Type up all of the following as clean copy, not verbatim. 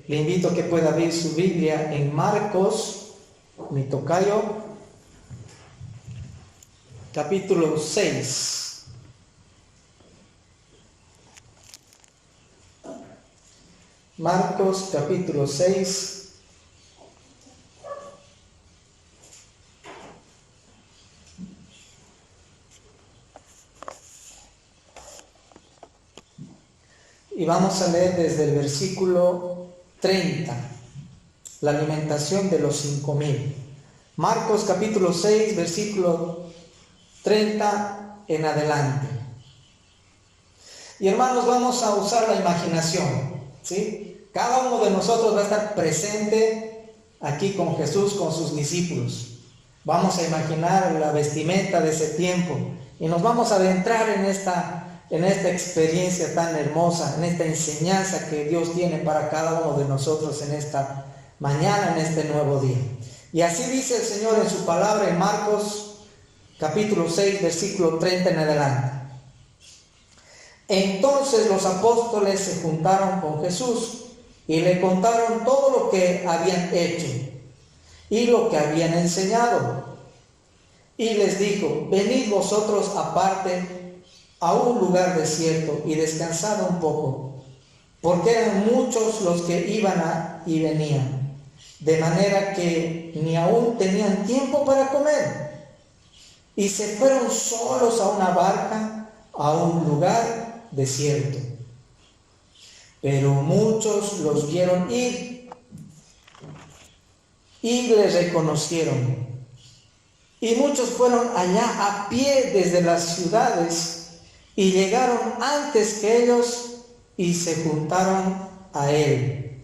Le invito a que pueda abrir su Biblia en Marcos, mi tocayo, capítulo 6. Marcos, capítulo 6. Y vamos a leer desde el versículo 30, la alimentación de los 5,000. Marcos capítulo 6, versículo 30 en adelante. Y hermanos, vamos a usar la imaginación, ¿sí? Cada uno de nosotros va a estar presente aquí con Jesús, con sus discípulos. Vamos a imaginar la vestimenta de ese tiempo y nos vamos a adentrar en esta experiencia tan hermosa, en esta enseñanza que Dios tiene para cada uno de nosotros en esta mañana, en este nuevo día. Y así dice el Señor en su palabra en Marcos capítulo 6, versículo 30 en adelante. Entonces los apóstoles se juntaron con Jesús y le contaron todo lo que habían hecho y lo que habían enseñado. Y les dijo: venid vosotros aparte a un lugar desierto y descansad un poco, porque eran muchos los que iban y venían, de manera que ni aún tenían tiempo para comer. Y se fueron solos a una barca, a un lugar desierto. Pero muchos los vieron ir y les reconocieron. Y muchos fueron allá a pie desde las ciudades y llegaron antes que ellos y se juntaron a él.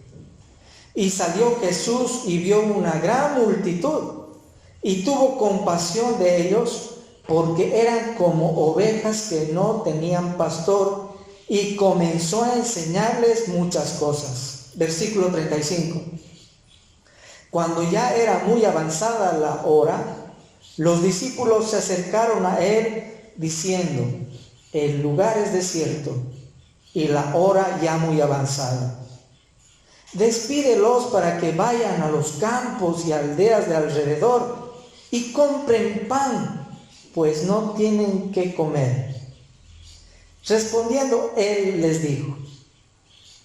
Y salió Jesús y vio una gran multitud y tuvo compasión de ellos, porque eran como ovejas que no tenían pastor, y comenzó a enseñarles muchas cosas. Versículo 35. Cuando ya era muy avanzada la hora, los discípulos se acercaron a él diciendo: el lugar es desierto y la hora ya muy avanzada. Despídelos para que vayan a los campos y aldeas de alrededor y compren pan, pues no tienen qué comer. Respondiendo él les dijo: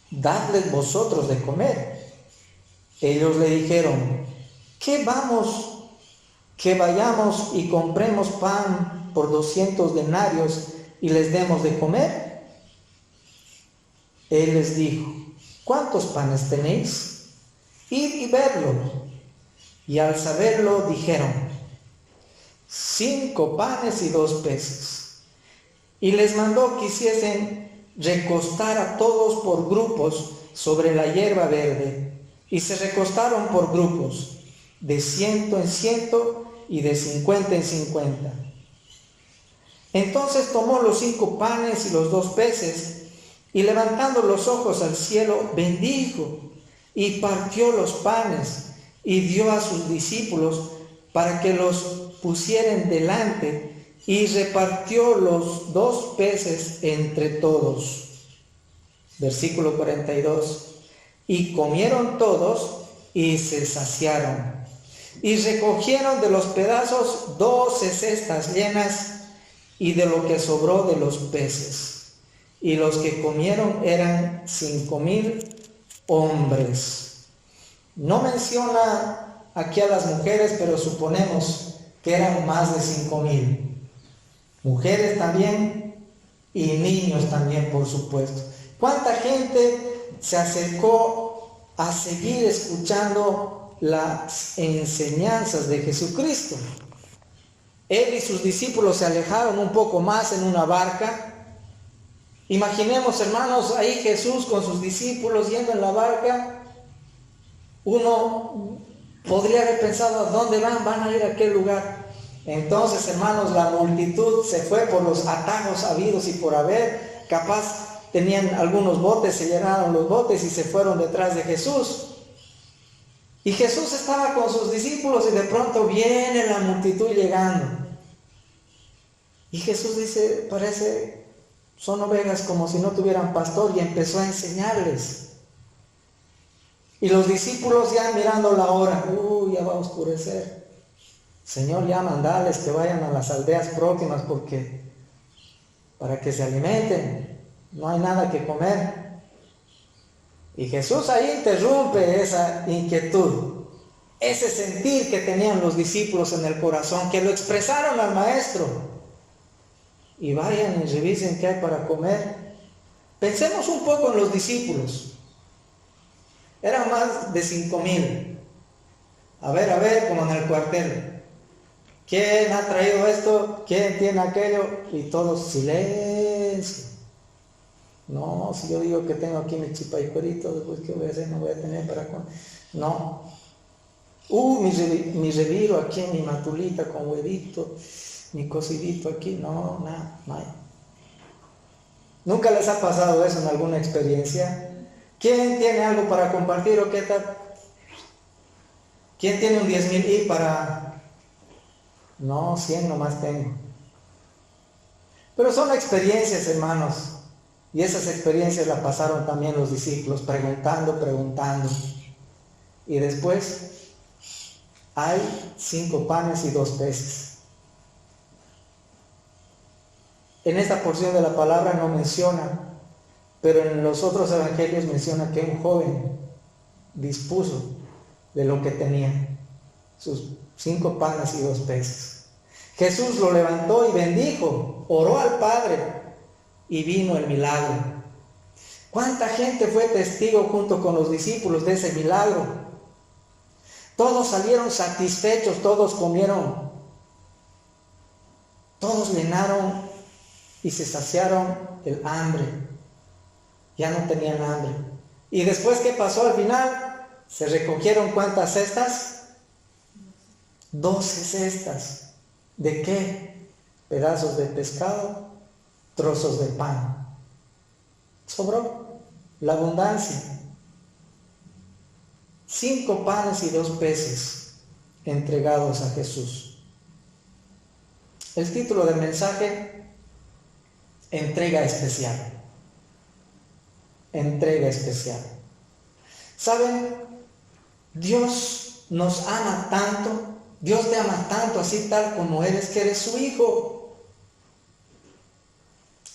dadles vosotros de comer. Ellos le dijeron: ¿qué vamos? Que vayamos y compremos pan por 200 denarios y les demos de comer. Él les dijo: ¿cuántos panes tenéis? Id y vedlo. Y al saberlo dijeron: 5 panes y 2 peces. Y les mandó que hiciesen recostar a todos por grupos sobre la hierba verde. Y se recostaron por grupos, de 100 en 100 y de 50 en 50. Entonces tomó los 5 panes y los 2 peces, y levantando los ojos al cielo, bendijo, y partió los panes, y dio a sus discípulos para que los pusieran delante, y repartió los 2 peces entre todos. Versículo 42. Y comieron todos, y se saciaron, y recogieron de los pedazos 12 cestas llenas, y de lo que sobró de los peces. Y los que comieron eran 5,000 hombres. No menciona aquí a las mujeres, pero suponemos que eran más de 5,000. Mujeres también y niños también, por supuesto. ¿Cuánta gente se acercó a seguir escuchando las enseñanzas de Jesucristo? Él y sus discípulos se alejaron un poco más en una barca. Imaginemos, hermanos, ahí Jesús con sus discípulos yendo en la barca. Uno podría haber pensado: ¿a dónde van? Van a ir a aquel lugar. Entonces, hermanos, la multitud se fue por los atajos habidos y por haber. Capaz tenían algunos botes, se llenaron los botes y se fueron detrás de Jesús. Y Jesús estaba con sus discípulos y de pronto viene la multitud llegando. Y Jesús dice: parece, son ovejas como si no tuvieran pastor, y empezó a enseñarles. Y los discípulos ya mirando la hora, ya va a oscurecer. Señor, ya mandales que vayan a las aldeas próximas para que se alimenten. No hay nada que comer. Y Jesús ahí interrumpe esa inquietud, ese sentir que tenían los discípulos en el corazón, que lo expresaron al maestro. Y vayan y revisen qué hay para comer. Pensemos un poco en los discípulos. Eran más de 5,000. A ver, como en el cuartel. ¿Quién ha traído esto? ¿Quién tiene aquello? Y todos silencio. No, si yo digo que tengo aquí mi chipaycorito, después ¿qué voy a hacer? No voy a tener para comer. No. Mi reviro aquí, mi matulita con huevito, mi cocidito aquí. No, nada, no hay. ¿Nunca les ha pasado eso en alguna experiencia? ¿Quién tiene algo para compartir o qué tal? ¿Quién tiene un 10,000 y para...? No, 100 nomás tengo. Pero son experiencias, hermanos. Y esas experiencias las pasaron también los discípulos, preguntando. Y después hay 5 panes y 2 peces. En esta porción de la palabra no menciona, pero en los otros evangelios menciona que un joven dispuso de lo que tenía, sus 5 panes y 2 peces. Jesús lo levantó y bendijo, oró al Padre y vino el milagro. ¿Cuánta gente fue testigo junto con los discípulos de ese milagro? Todos salieron satisfechos, todos comieron, todos llenaron y se saciaron el hambre. Ya no tenían hambre. ¿Y después qué pasó al final? Se recogieron ¿cuántas cestas? 12 cestas. ¿De qué? Pedazos de pescado, trozos de pan. Sobró la abundancia. 5 panes y 2 peces entregados a Jesús. El título del mensaje: entrega especial. Entrega especial. ¿Saben? Dios nos ama tanto, Dios te ama tanto así tal como eres, que eres su hijo.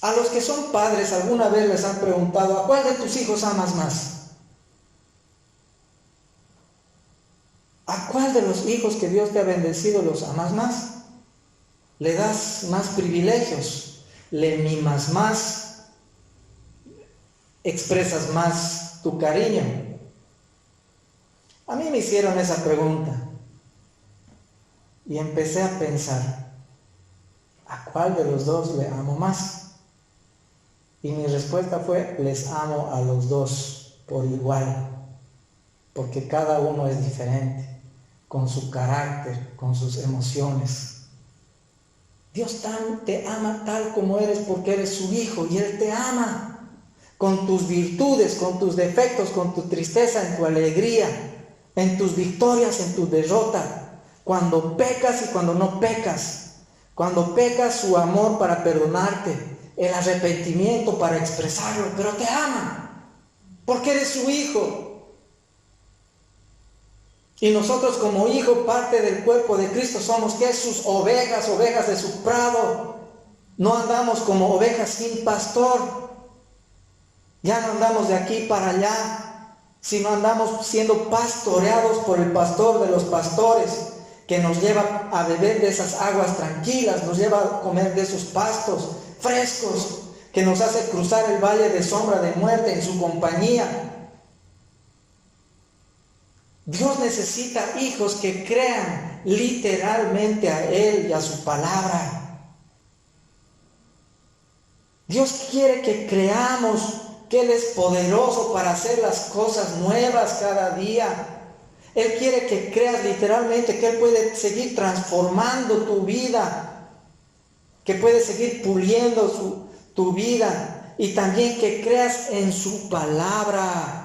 A los que son padres, ¿alguna vez les han preguntado a cuál de tus hijos amas más? ¿A cuál de los hijos que Dios te ha bendecido los amas más? ¿Le das más privilegios? ¿Le mimas más? ¿Expresas más tu cariño? A mí me hicieron esa pregunta y empecé a pensar, ¿a cuál de los dos le amo más? Y mi respuesta fue, les amo a los dos por igual, porque cada uno es diferente, con su carácter, con sus emociones. Dios te ama tal como eres porque eres su hijo y Él te ama, con tus virtudes, con tus defectos, con tu tristeza, en tu alegría, en tus victorias, en tu derrota, cuando pecas y cuando no pecas, cuando pecas su amor para perdonarte, el arrepentimiento para expresarlo, pero te ama, porque eres su hijo. Y nosotros como hijo, parte del cuerpo de Cristo, somos que sus ovejas, ovejas de su prado. No andamos como ovejas sin pastor. Ya no andamos de aquí para allá, sino andamos siendo pastoreados por el pastor de los pastores, que nos lleva a beber de esas aguas tranquilas, nos lleva a comer de esos pastos frescos, que nos hace cruzar el valle de sombra de muerte en su compañía. Dios necesita hijos que crean literalmente a Él y a su palabra. Dios quiere que creamos que Él es poderoso para hacer las cosas nuevas cada día. Él quiere que creas literalmente que Él puede seguir transformando tu vida, que puede seguir puliendo tu vida, y también que creas en su palabra.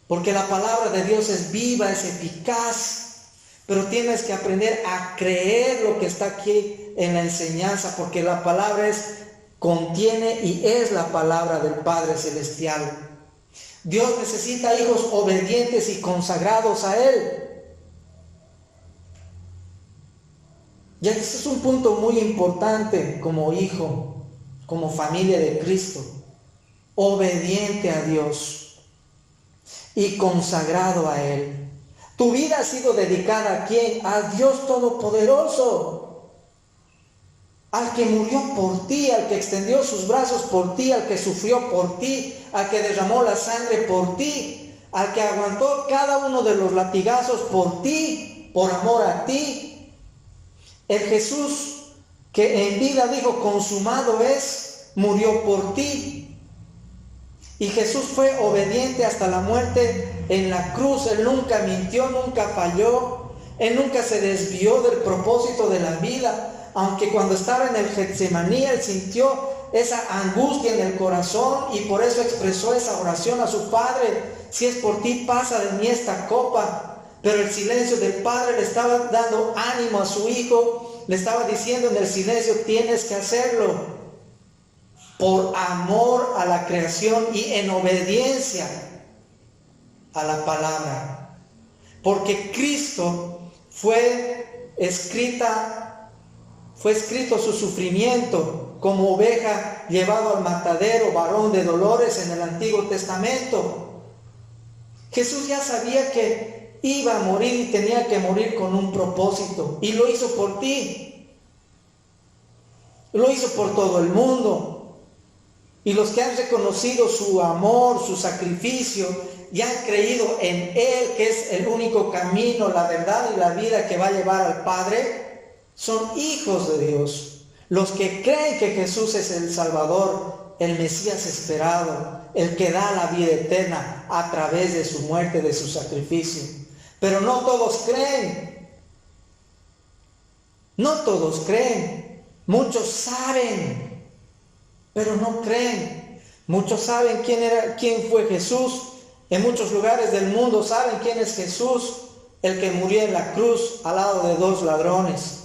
Porque la palabra de Dios es viva, es eficaz, pero tienes que aprender a creer lo que está aquí en la enseñanza, porque la palabra contiene y es la palabra del Padre Celestial. Dios necesita hijos obedientes y consagrados a Él. Y este es un punto muy importante como hijo, como familia de Cristo. Obediente a Dios y consagrado a Él. Tu vida ha sido dedicada ¿a quién? Al Dios Todopoderoso. Al que murió por ti, al que extendió sus brazos por ti, al que sufrió por ti, al que derramó la sangre por ti, al que aguantó cada uno de los latigazos por ti, por amor a ti. El Jesús que en vida dijo, consumado es, murió por ti. Y Jesús fue obediente hasta la muerte en la cruz. Él nunca mintió, nunca falló. Él nunca se desvió del propósito de la vida. Aunque cuando estaba en el Getsemaní, Él sintió esa angustia en el corazón y por eso expresó esa oración a su Padre. Si es por ti, pasa de mí esta copa. Pero el silencio del Padre le estaba dando ánimo a su Hijo. Le estaba diciendo en el silencio, tienes que hacerlo. Por amor a la creación y en obediencia a la palabra. Porque Cristo fue escrito su sufrimiento como oveja llevado al matadero, varón de dolores en el Antiguo Testamento. Jesús ya sabía que iba a morir y tenía que morir con un propósito. Y lo hizo por ti. Lo hizo por todo el mundo. Y los que han reconocido su amor, su sacrificio, y han creído en Él, que es el único camino, la verdad y la vida que va a llevar al Padre, son hijos de Dios. Los que creen que Jesús es el Salvador, el Mesías esperado, el que da la vida eterna a través de su muerte, de su sacrificio. Pero no todos creen. No todos creen. Muchos saben, pero no creen. Muchos saben quién fue Jesús. En muchos lugares del mundo saben quién es Jesús, el que murió en la cruz al lado de 2 ladrones,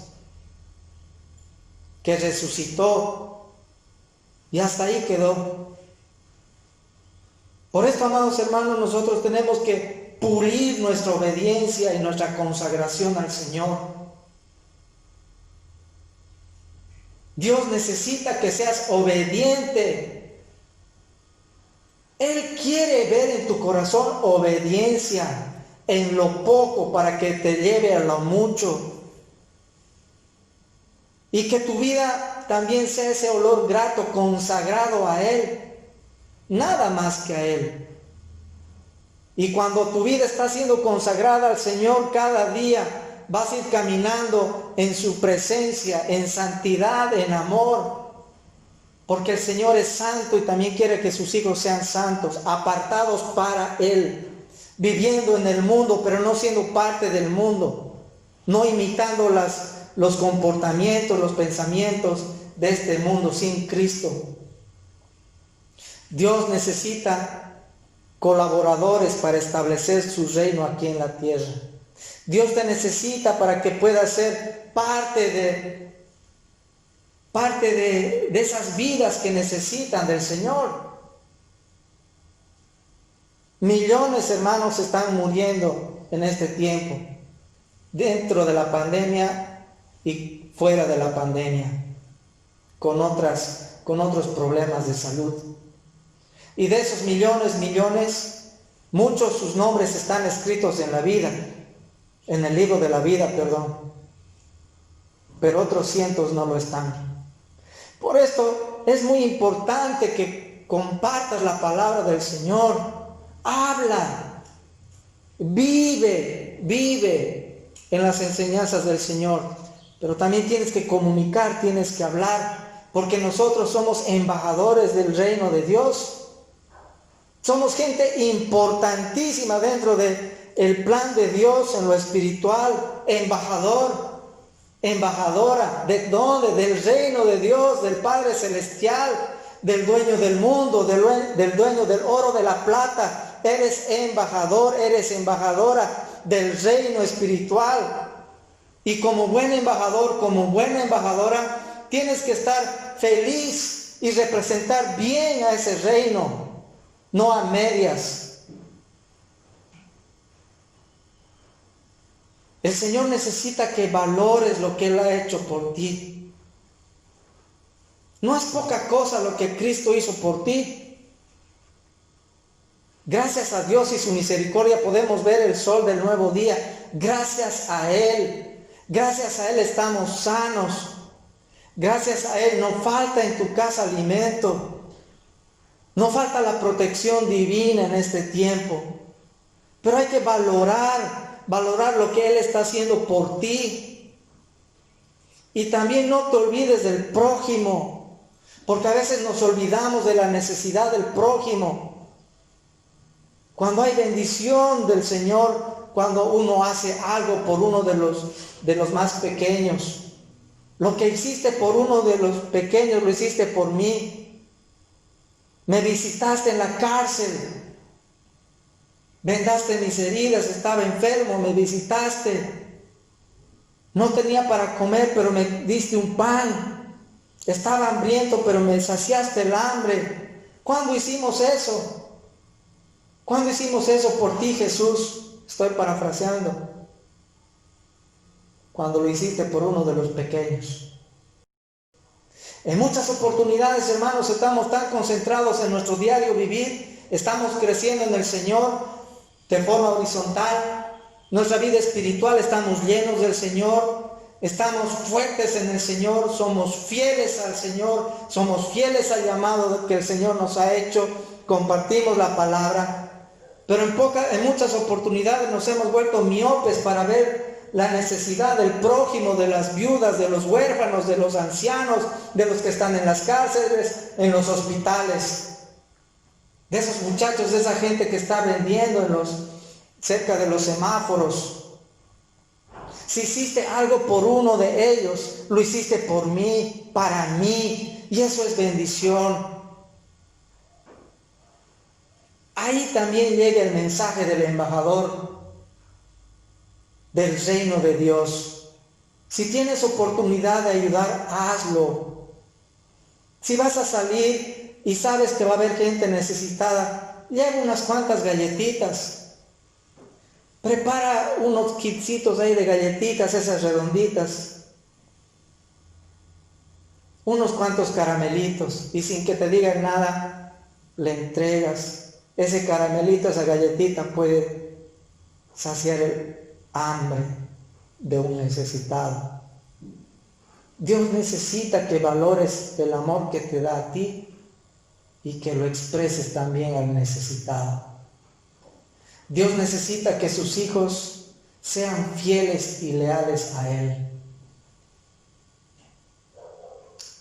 que resucitó y hasta ahí quedó. Por esto, amados hermanos, nosotros tenemos que pulir nuestra obediencia y nuestra consagración al Señor. Dios necesita que seas obediente. Él quiere ver en tu corazón obediencia en lo poco para que te lleve a lo mucho. Y que tu vida también sea ese olor grato, consagrado a Él. Nada más que a Él. Y cuando tu vida está siendo consagrada al Señor cada día, vas a ir caminando en su presencia, en santidad, en amor. Porque el Señor es santo y también quiere que sus hijos sean santos, apartados para Él, viviendo en el mundo, pero no siendo parte del mundo, no imitando los comportamientos, los pensamientos de este mundo sin Cristo. Dios necesita colaboradores para establecer su reino aquí en la tierra. Dios te necesita para que puedas ser parte de esas vidas que necesitan del Señor. Millones, hermanos, están muriendo en este tiempo, dentro de la pandemia y fuera de la pandemia, con otros problemas de salud. Y de esos millones, muchos sus nombres están escritos en la vida, en el libro de la vida, pero otros cientos no lo están. Por esto es muy importante que compartas la palabra del Señor. Habla, vive en las enseñanzas del Señor. Pero también tienes que comunicar, tienes que hablar, porque nosotros somos embajadores del reino de Dios. Somos gente importantísima dentro del plan de Dios en lo espiritual. Embajadora, ¿de dónde? Del reino de Dios, del Padre Celestial, del dueño del mundo, del dueño del oro, de la plata. Eres embajador, eres embajadora del reino espiritual. Y como buen embajador, como buena embajadora, tienes que estar feliz y representar bien a ese reino, no a medias. El Señor necesita que valores lo que Él ha hecho por ti. No es poca cosa lo que Cristo hizo por ti. Gracias a Dios y su misericordia podemos ver el sol del nuevo día. Gracias a Él. Gracias a Él estamos sanos. Gracias a Él no falta en tu casa alimento. No falta la protección divina en este tiempo. Pero hay que valorar lo que Él está haciendo por ti. Y también no te olvides del prójimo, porque a veces nos olvidamos de la necesidad del prójimo. Cuando hay bendición del Señor, cuando uno hace algo por uno de los más pequeños. Lo que hiciste por uno de los pequeños, lo hiciste por mí. Me visitaste en la cárcel. Vendaste mis heridas, estaba enfermo, me visitaste. No tenía para comer, pero me diste un pan. Estaba hambriento, pero me saciaste el hambre. ¿Cuándo hicimos eso? ¿Cuándo hicimos eso por ti, Jesús? Estoy parafraseando. Cuando lo hiciste por uno de los pequeños. En muchas oportunidades, hermanos, estamos tan concentrados en nuestro diario vivir, estamos creciendo en el Señor de forma horizontal, nuestra vida espiritual, estamos llenos del Señor, estamos fuertes en el Señor, somos fieles al Señor, somos fieles al llamado que el Señor nos ha hecho, compartimos la palabra, pero en muchas oportunidades nos hemos vuelto miopes para ver la necesidad del prójimo, de las viudas, de los huérfanos, de los ancianos, de los que están en las cárceles, en los hospitales, de esos muchachos, de esa gente que está vendiendo cerca de los semáforos. Si hiciste algo por uno de ellos, lo hiciste por mí, para mí, y eso es bendición. Ahí también llega el mensaje del embajador del reino de Dios. Si tienes oportunidad de ayudar, hazlo. Si vas a salir y sabes que va a haber gente necesitada, lleva unas cuantas galletitas. Prepara unos kitsitos ahí de galletitas, esas redonditas. Unos cuantos caramelitos. Y sin que te digan nada, le entregas. Ese caramelito, esa galletita puede saciar el hambre de un necesitado. Dios necesita que valores el amor que te da a ti y que lo expreses también al necesitado. Dios necesita que sus hijos sean fieles y leales a Él.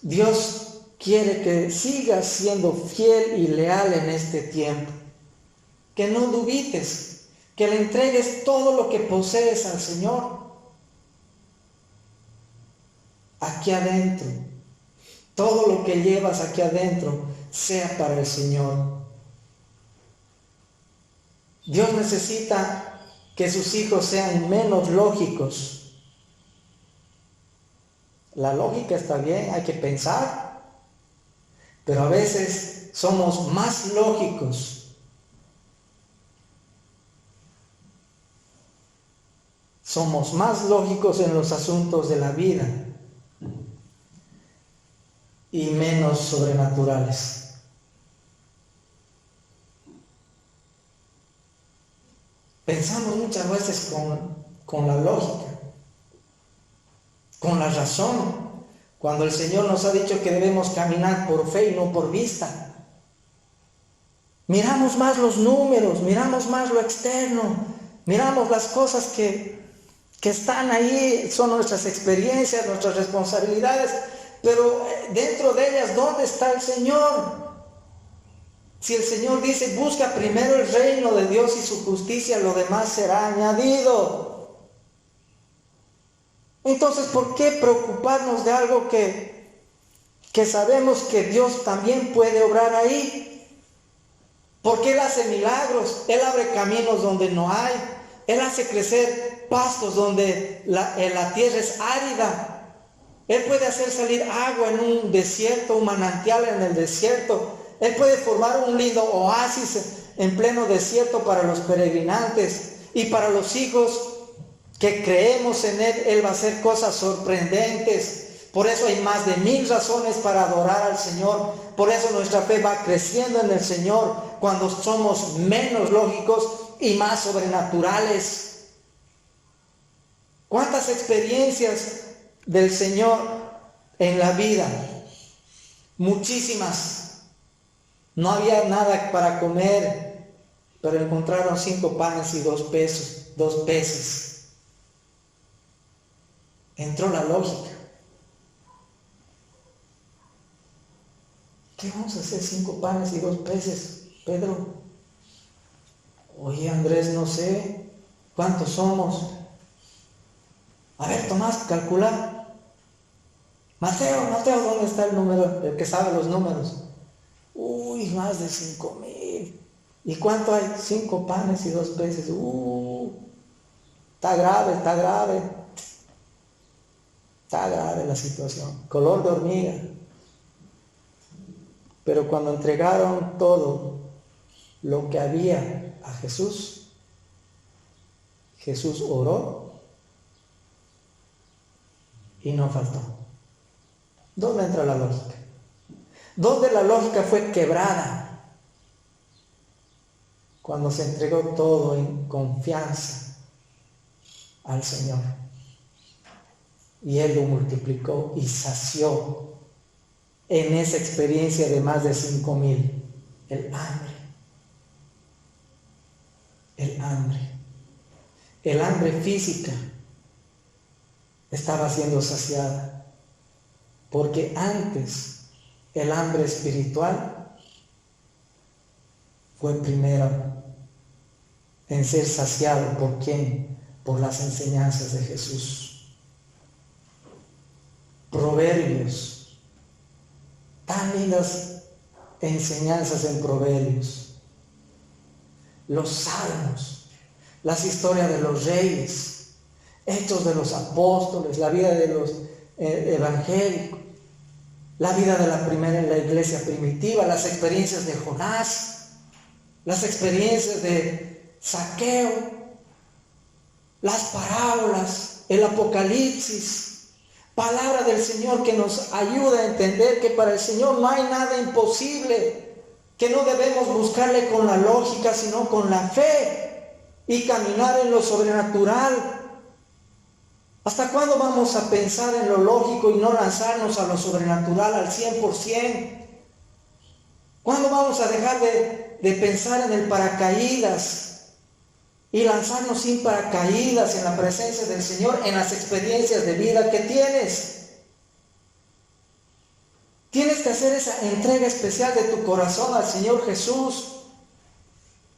Dios quiere que sigas siendo fiel y leal en este tiempo. Que no dubites, que le entregues todo lo que posees al Señor. Aquí adentro, todo lo que llevas aquí adentro sea para el Señor. Dios necesita que sus hijos sean menos lógicos. La lógica está bien, hay que pensar, pero a veces somos más lógicos. Somos más lógicos en los asuntos de la vida y menos sobrenaturales. Pensamos muchas veces con la lógica, con la razón, cuando el Señor nos ha dicho que debemos caminar por fe y no por vista. Miramos más los números, miramos más lo externo, miramos las cosas que están ahí, son nuestras experiencias, nuestras responsabilidades, pero dentro de ellas, ¿dónde está el Señor? Si el Señor dice, busca primero el reino de Dios y su justicia, lo demás será añadido. Entonces, ¿por qué preocuparnos de algo que sabemos que Dios también puede obrar ahí? Porque Él hace milagros, Él abre caminos donde no hay, Él hace crecer pastos donde la tierra es árida. Él puede hacer salir agua en un desierto, un manantial en el desierto. Él puede formar un lindo oasis en pleno desierto para los peregrinantes y para los hijos que creemos en Él va a hacer cosas sorprendentes. Por eso hay más de 1000 razones para adorar al Señor. Por eso nuestra fe va creciendo en el Señor cuando somos menos lógicos y más sobrenaturales. ¿Cuántas experiencias del Señor en la vida? Muchísimas. No había nada para comer, pero encontraron 5 panes y 2 peces. Entró la lógica. ¿Qué vamos a hacer 5 panes y 2 peces, Pedro? Oye, Andrés, no sé cuántos somos. A ver, Tomás, calcula. Mateo, ¿dónde está el número? El que sabe los números. Uy, más de 5,000. ¿Y cuánto hay? 5 panes y 2 peces. Está grave. Está grave la situación. Color de hormiga. Pero cuando entregaron todo lo que había a Jesús, Jesús oró y no faltó. ¿Dónde entra la lógica? ¿Dónde la lógica fue quebrada? Cuando se entregó todo en confianza al Señor. Y Él lo multiplicó y sació en esa experiencia de más de 5,000 el hambre física estaba siendo saciada, porque antes el hambre espiritual fue primero en ser saciado. ¿Por quién? Por las enseñanzas de Jesús. Proverbios, tan lindas enseñanzas en Proverbios. Los salmos, las historias de los reyes, hechos de los apóstoles, la vida de los evangélicos, la vida de la iglesia primitiva, las experiencias de Jonás, las experiencias de Zaqueo, las parábolas, el Apocalipsis. Palabra del Señor que nos ayuda a entender que para el Señor no hay nada imposible, que no debemos buscarle con la lógica, sino con la fe y caminar en lo sobrenatural. ¿Hasta cuándo vamos a pensar en lo lógico y no lanzarnos a lo sobrenatural al 100%? ¿Cuándo vamos a dejar de pensar en el paracaídas y lanzarnos sin paracaídas en la presencia del Señor, en las experiencias de vida que tienes? Tienes que hacer esa entrega especial de tu corazón al Señor Jesús.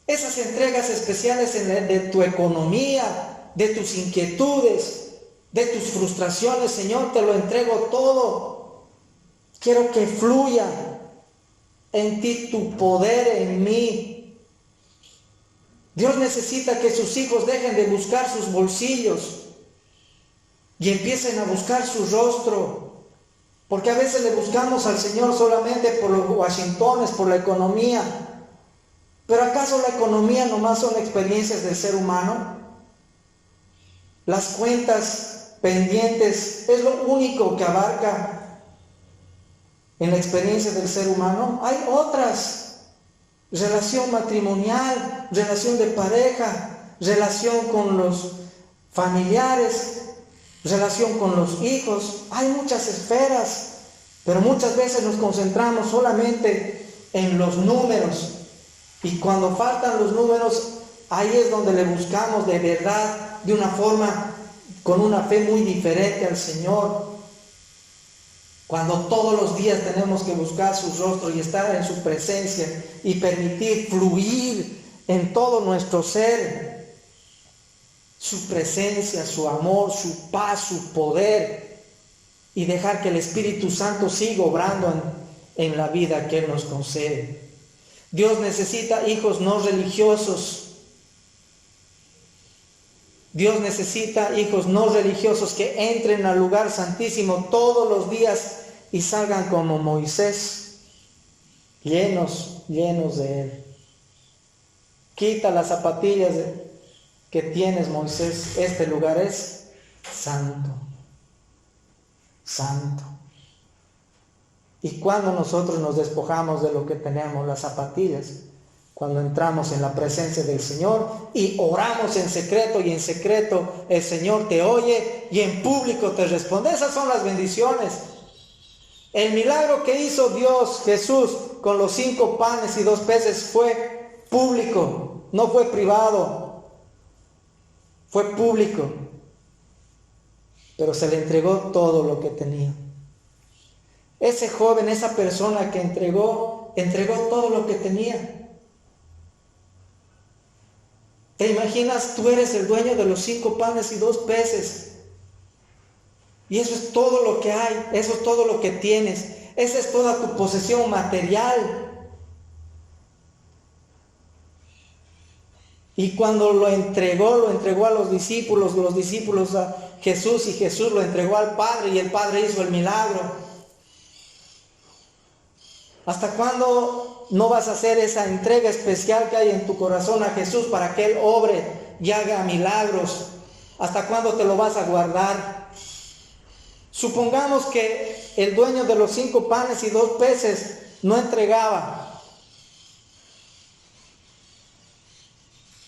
Esas entregas especiales de tu economía, de tus inquietudes, de tus frustraciones. Señor, te lo entrego todo. Quiero que fluya en ti tu poder en mí. Dios necesita que sus hijos dejen de buscar sus bolsillos y empiecen a buscar su rostro. Porque a veces le buscamos al Señor solamente por los Washingtones, por la economía. ¿Pero acaso la economía nomás son experiencias del ser humano? Las cuentas pendientes es lo único que abarca en la experiencia del ser humano. Hay otras. Relación matrimonial, relación de pareja, relación con los familiares, relación con los hijos. Hay muchas esferas, pero muchas veces nos concentramos solamente en los números. Y cuando faltan los números, ahí es donde le buscamos de verdad, de una forma, con una fe muy diferente al Señor. Cuando todos los días tenemos que buscar su rostro y estar en su presencia y permitir fluir en todo nuestro ser su presencia, su amor, su paz, su poder, y dejar que el Espíritu Santo siga obrando en la vida que Él nos concede. Dios necesita hijos no religiosos. Dios necesita hijos no religiosos que entren al lugar santísimo todos los días y salgan como Moisés, llenos de Él. Quita las zapatillas que tienes, Moisés, este lugar es santo, santo. Y cuando nosotros nos despojamos de lo que tenemos, las zapatillas, cuando entramos en la presencia del Señor y oramos en secreto, y en secreto el Señor te oye y en público te responde. Esas son las bendiciones. El milagro que hizo Dios, Jesús, con los 5 panes y 2 peces fue público, no fue privado, fue público. Pero se le entregó todo lo que tenía. Ese joven, esa persona que entregó todo lo que tenía. ¿Te imaginas? Tú eres el dueño de los 5 panes y 2 peces. Y eso es todo lo que hay, eso es todo lo que tienes. Esa es toda tu posesión material. Y cuando lo entregó a los discípulos a Jesús, y Jesús lo entregó al Padre, y el Padre hizo el milagro. ¿Hasta cuándo no vas a hacer esa entrega especial que hay en tu corazón a Jesús para que Él obre y haga milagros? ¿Hasta cuándo te lo vas a guardar? Supongamos que el dueño de los 5 panes y 2 peces no entregaba,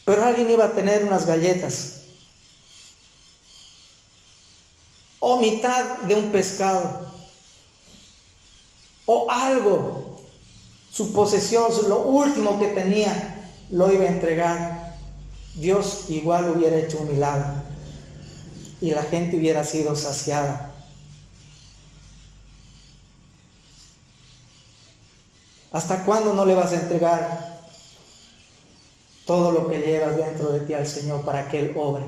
pero alguien iba a tener unas galletas, o mitad de un pescado, o algo, su posesión, lo último que tenía, lo iba a entregar. Dios igual hubiera hecho un milagro y la gente hubiera sido saciada. ¿Hasta cuándo no le vas a entregar todo lo que llevas dentro de ti al Señor para que Él obre?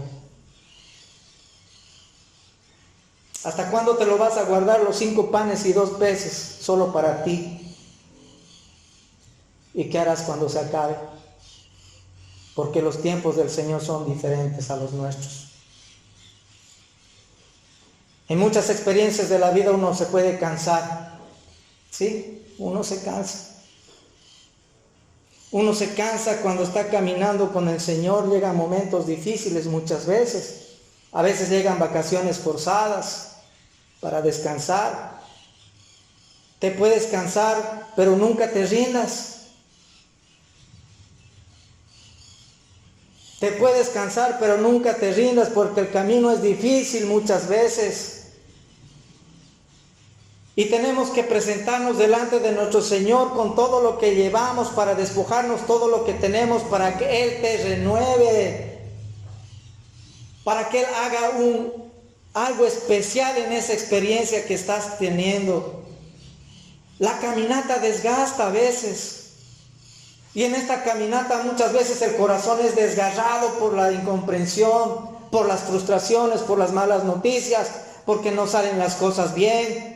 ¿Hasta cuándo te lo vas a guardar los 5 panes y 2 peces solo para ti? ¿Y qué harás cuando se acabe? Porque los tiempos del Señor son diferentes a los nuestros. En muchas experiencias de la vida uno se puede cansar. ¿Sí? Uno se cansa. Uno se cansa cuando está caminando con el Señor. Llegan momentos difíciles muchas veces. A veces llegan vacaciones forzadas para descansar. Te puedes cansar, pero nunca te rindas. Te puedes cansar, pero nunca te rindas, porque el camino es difícil muchas veces. Y tenemos que presentarnos delante de nuestro Señor con todo lo que llevamos, para despojarnos todo lo que tenemos, para que Él te renueve, para que Él haga algo especial en esa experiencia que estás teniendo. La caminata desgasta a veces. Y en esta caminata muchas veces el corazón es desgarrado por la incomprensión, por las frustraciones, por las malas noticias, porque no salen las cosas bien.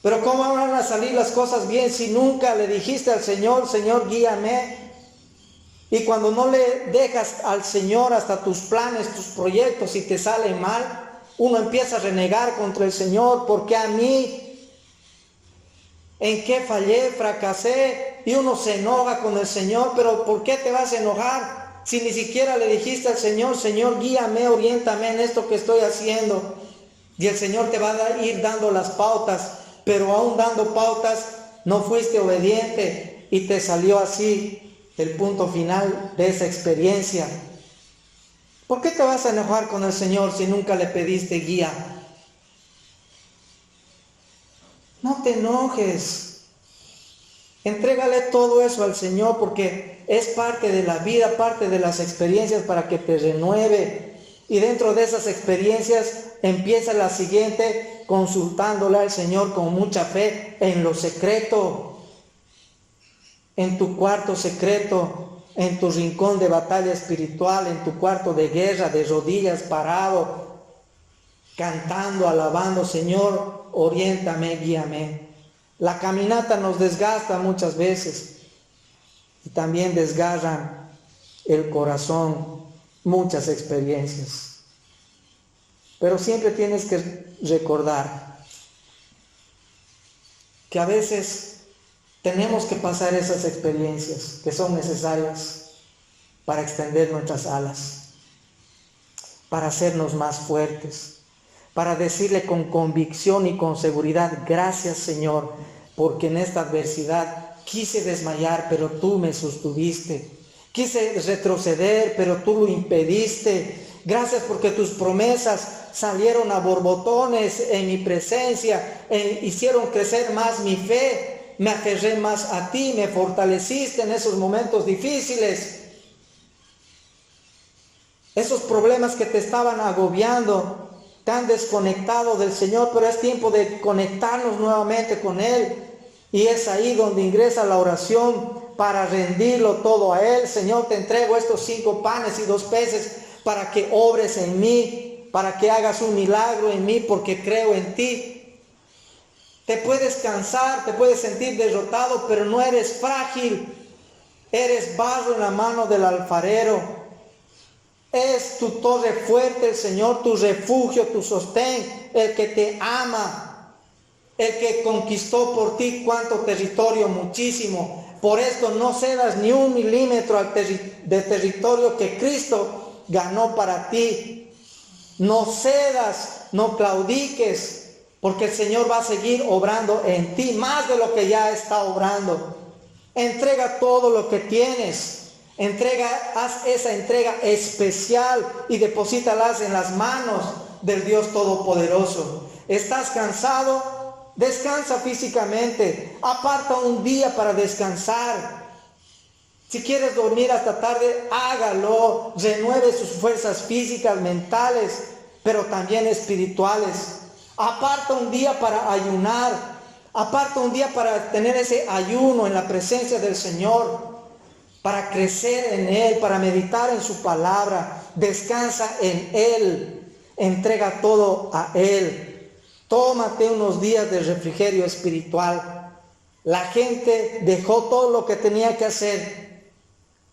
Pero ¿cómo van a salir las cosas bien si nunca le dijiste al Señor, Señor, guíame? Y cuando no le dejas al Señor hasta tus planes, tus proyectos, y te salen mal, uno empieza a renegar contra el Señor. ¿Por qué a mí? ¿En qué fallé? Fracasé. Y uno se enoja con el Señor. Pero ¿por qué te vas a enojar si ni siquiera le dijiste al Señor, Señor, guíame, oriéntame en esto que estoy haciendo? Y el Señor te va a ir dando las pautas, pero aún dando pautas no fuiste obediente y te salió así el punto final de esa experiencia. ¿Por qué te vas a enojar con el Señor si nunca le pediste guía? No te enojes. Entrégale todo eso al Señor, porque es parte de la vida, parte de las experiencias, para que te renueve. Y dentro de esas experiencias empieza la siguiente, consultándole al Señor con mucha fe en lo secreto, en tu cuarto secreto, en tu rincón de batalla espiritual, en tu cuarto de guerra, de rodillas parado, cantando, alabando, Señor, oriéntame, guíame. La caminata nos desgasta muchas veces y también desgarran el corazón muchas experiencias. Pero siempre tienes que recordar que a veces tenemos que pasar esas experiencias que son necesarias para extender nuestras alas. para hacernos más fuertes, para decirle con convicción y con seguridad: gracias, Señor, porque en esta adversidad quise desmayar, pero tú me sostuviste. Quise retroceder, pero tú lo impediste. Gracias porque tus promesas salieron a borbotones en mi presencia, hicieron crecer más mi fe. Me aferré más a ti, me fortaleciste en esos momentos difíciles. Esos problemas que te estaban agobiando, te han desconectado del Señor, pero es tiempo de conectarnos nuevamente con Él. Y es ahí donde ingresa la oración para rendirlo todo a Él. Señor, te entrego estos 5 panes y 2 peces para que obres en mí, para que hagas un milagro en mí, porque creo en ti. Te puedes cansar, te puedes sentir derrotado, pero no eres frágil. Eres barro en la mano del alfarero. Es tu torre fuerte, el Señor, tu refugio, tu sostén, el que te ama, el que conquistó por ti cuánto territorio, muchísimo. Por esto no cedas ni 1 milímetro de territorio que Cristo ganó para ti. No cedas, no claudiques, porque el Señor va a seguir obrando en ti más de lo que ya está obrando. Entrega todo lo que tienes. Haz esa entrega especial y deposítalas en las manos del Dios Todopoderoso. ¿Estás cansado? Descansa físicamente. Aparta un día para descansar. Si quieres dormir hasta tarde, hágalo. Renueve sus fuerzas físicas, mentales, pero también espirituales. Aparta un día para ayunar. Aparta un día para tener ese ayuno en la presencia del Señor, para crecer en Él, para meditar en su palabra. Descansa en Él, entrega todo a Él. Tómate unos días de refrigerio espiritual. La gente dejó todo lo que tenía que hacer.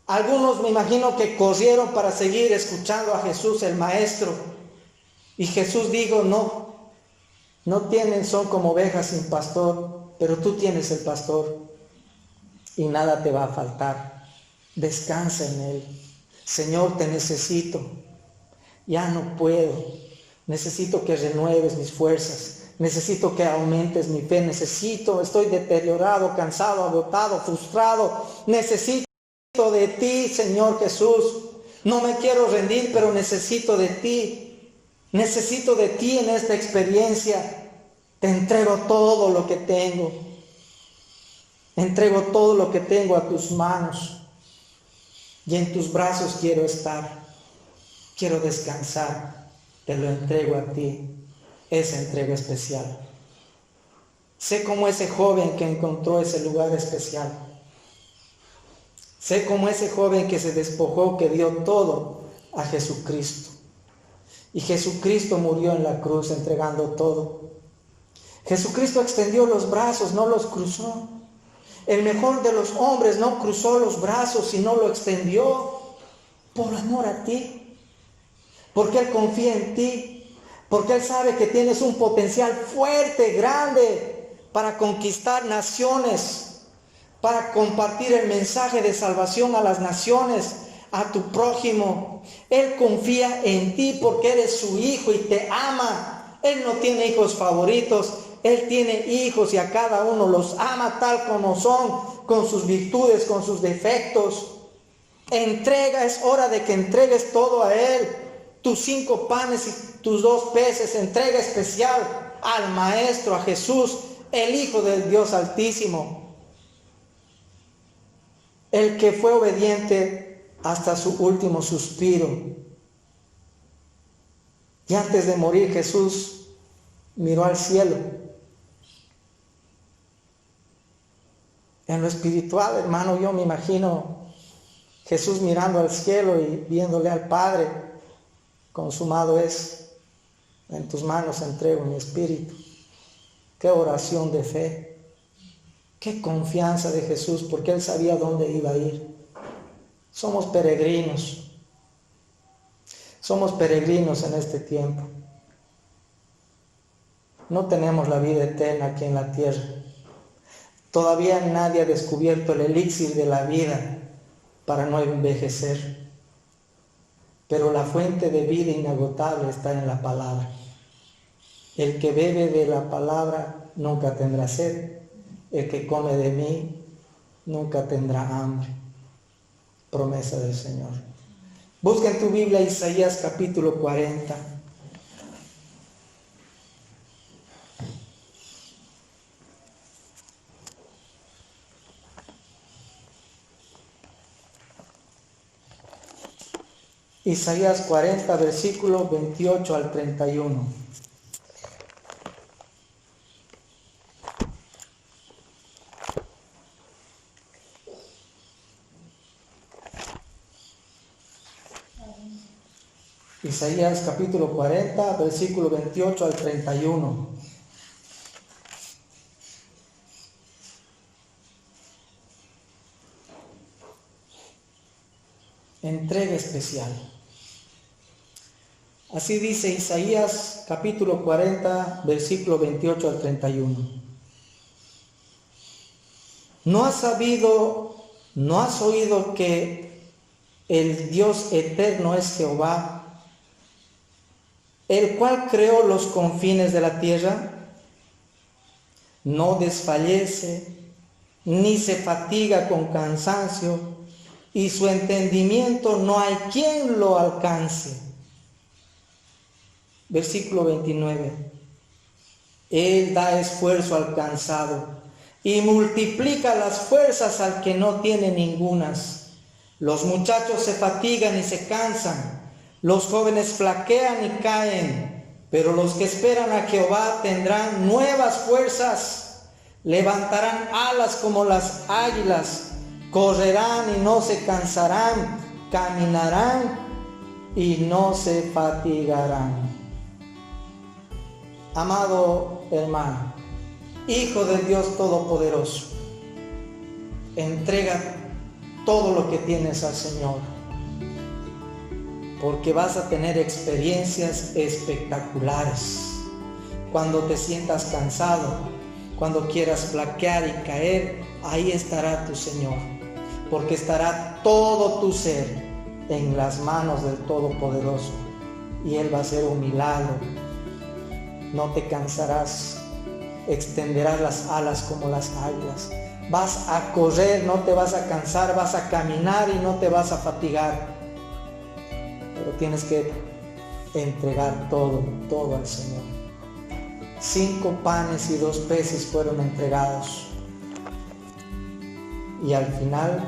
Algunos me imagino que corrieron para seguir escuchando a Jesús, el Maestro. Y Jesús dijo: no tienen, son como ovejas sin pastor, pero tú tienes el pastor y nada te va a faltar. Descansa en Él. Señor, te necesito. Ya no puedo. Necesito que renueves mis fuerzas. Necesito que aumentes mi fe. Estoy deteriorado, cansado, agotado, frustrado. Necesito de ti, Señor Jesús. No me quiero rendir, pero necesito de ti. Necesito de ti en esta experiencia. Te entrego todo lo que tengo. Entrego todo lo que tengo a tus manos. Y en tus brazos quiero estar, quiero descansar, te lo entrego a ti, esa entrega especial. Sé como ese joven que encontró ese lugar especial. Sé como ese joven que se despojó, que dio todo a Jesucristo. Y Jesucristo murió en la cruz entregando todo. Jesucristo extendió los brazos, no los cruzó. El mejor de los hombres no cruzó los brazos, sino lo extendió por amor a ti. Porque Él confía en ti. Porque Él sabe que tienes un potencial fuerte, grande, para conquistar naciones, para compartir el mensaje de salvación a las naciones, a tu prójimo. Él confía en ti porque eres su hijo y te ama. Él no tiene hijos favoritos. Él tiene hijos y a cada uno los ama tal como son, con sus virtudes, con sus defectos. Entrega, es hora de que entregues todo a Él. Tus 5 panes y tus 2 peces, entrega especial al Maestro, a Jesús, el Hijo del Dios Altísimo. El que fue obediente hasta su último suspiro. Y antes de morir, Jesús miró al cielo. En lo espiritual, hermano, yo me imagino Jesús mirando al cielo y viéndole al Padre: consumado es, en tus manos entrego mi espíritu. Qué oración de fe, qué confianza de Jesús, porque Él sabía dónde iba a ir. Somos peregrinos en este tiempo. No tenemos la vida eterna aquí en la tierra. Todavía nadie ha descubierto el elixir de la vida para no envejecer. pero la fuente de vida inagotable está en la palabra. El que bebe de la palabra nunca tendrá sed. El que come de mí nunca tendrá hambre. Promesa del Señor. Busca en tu Biblia Isaías capítulo 40. Isaías 40, versículos 28 al 31. Isaías capítulo 40, versículo 28 al 31. Entrega especial. Así dice Isaías capítulo 40, versículo 28 al 31. ¿No has oído que el Dios eterno es Jehová, el cual creó los confines de la tierra? No desfallece, ni se fatiga con cansancio, y su entendimiento no hay quien lo alcance. Versículo 29. Él da esfuerzo al cansado y multiplica las fuerzas al que no tiene ningunas. Los muchachos se fatigan y se cansan, los jóvenes flaquean y caen, pero los que esperan a Jehová tendrán nuevas fuerzas, levantarán alas como las águilas, correrán y no se cansarán, caminarán y no se fatigarán. Amado hermano, hijo del Dios Todopoderoso, entrega todo lo que tienes al Señor, porque vas a tener experiencias espectaculares. Cuando te sientas cansado, cuando quieras flaquear y caer, ahí estará tu Señor, porque estará todo tu ser en las manos del Todopoderoso, y Él va a hacer un milagro. No te cansarás, extenderás las alas como las águilas. Vas a correr, no te vas a cansar, vas a caminar y no te vas a fatigar. Pero tienes que entregar todo al Señor. 5 panes y 2 peces fueron entregados. Y al final,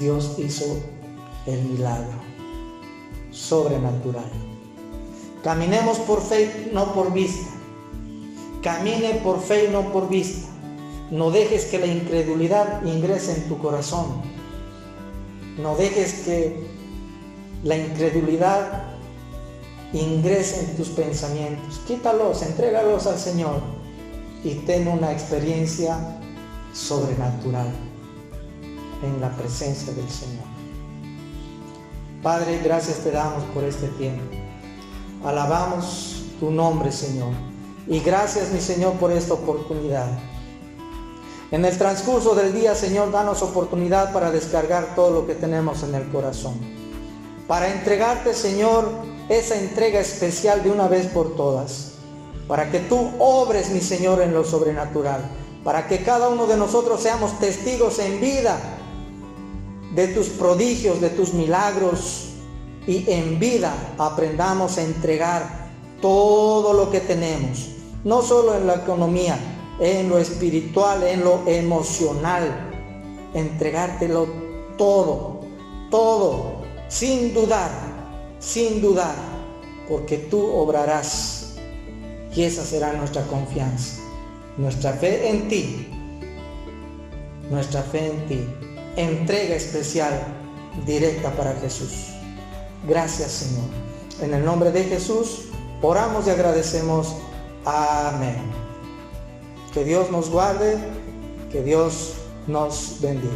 Dios hizo el milagro sobrenatural. Caminemos por fe, no por vista. Camine por fe y no por vista. No dejes que la incredulidad ingrese en tu corazón. No dejes que la incredulidad ingrese en tus pensamientos. Quítalos, entrégalos al Señor y ten una experiencia sobrenatural en la presencia del Señor. Padre, gracias te damos por este tiempo. Alabamos tu nombre, Señor. Y gracias, mi Señor, por esta oportunidad. En el transcurso del día, Señor, danos oportunidad para descargar todo lo que tenemos en el corazón. Para entregarte, Señor, esa entrega especial de una vez por todas. Para que tú obres, mi Señor, en lo sobrenatural. Para que cada uno de nosotros seamos testigos en vida de tus prodigios, de tus milagros. Y en vida aprendamos a entregar todo lo que tenemos, no solo en la economía, en lo espiritual, en lo emocional. Entregártelo todo, sin dudar, porque tú obrarás. Y esa será nuestra confianza, nuestra fe en ti, entrega especial, directa para Jesús. Gracias, Señor. En el nombre de Jesús oramos y agradecemos. Amén. Que Dios nos guarde, que Dios nos bendiga.